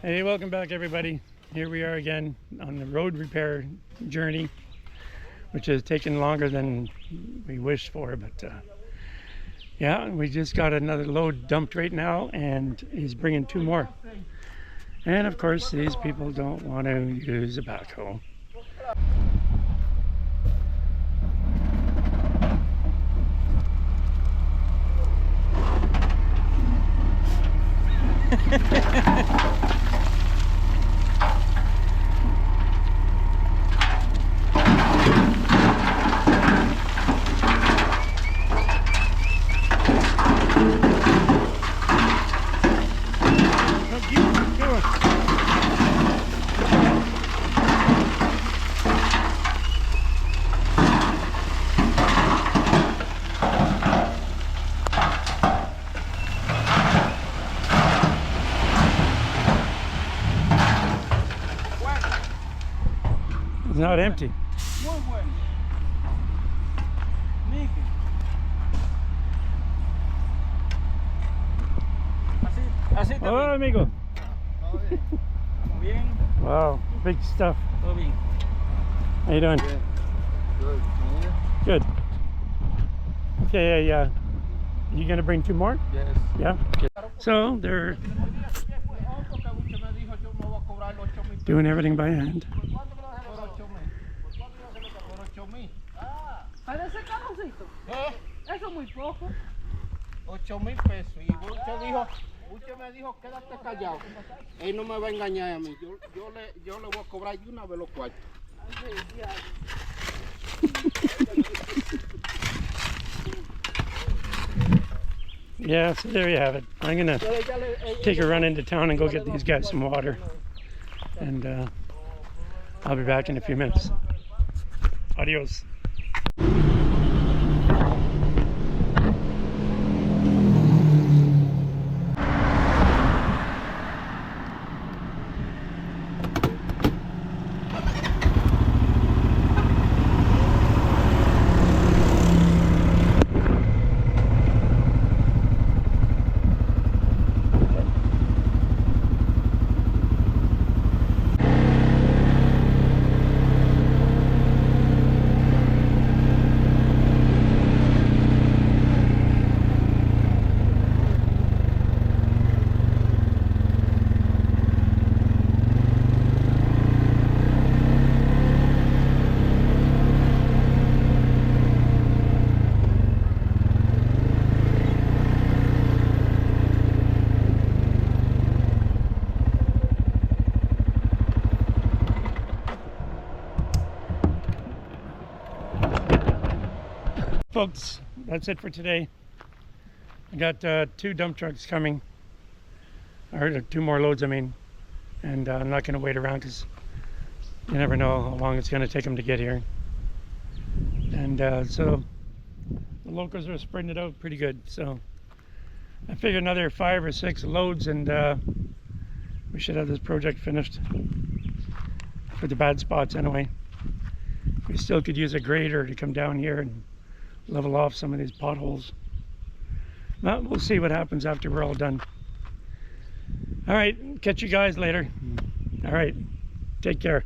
Hey, welcome back everybody. Here we are again on the road repair journey, which has taken longer than we wished for, but yeah, we just got another load dumped right now and he's bringing 2 more. And of course these people don't want to use a backhoe. It's not empty. Muy bueno. Miki. Así está Hola, bien. amigo. Todo bien. Bien. Wow, big stuff. Todo bien. How you doing? Good. Good. Okay, you gonna bring 2 more? Yes. Yeah. So they're doing everything by hand. ¿Para ese carrocito? Eso es muy poco. 8,000 pesos. Y usted me dijo, quédate callado. Él no me va a engañar a mí. Yo le voy a cobrar de una vez los cuartos. Yeah, so there you have it. I'm gonna take a run into town and go get these guys some water. And I'll be back in a few minutes. Adios. Folks, that's it for today. I got 2 dump trucks coming, or 2 more loads I mean, and I'm not going to wait around because you never know how long it's going to take them to get here. And so the locals are spreading it out pretty good, so I figure another 5 or 6 loads and we should have this project finished for the bad spots anyway. We still could use a grader to come down here and level off some of these potholes. Well, we'll see what happens after we're all done. All right, catch you guys later. All right, take care.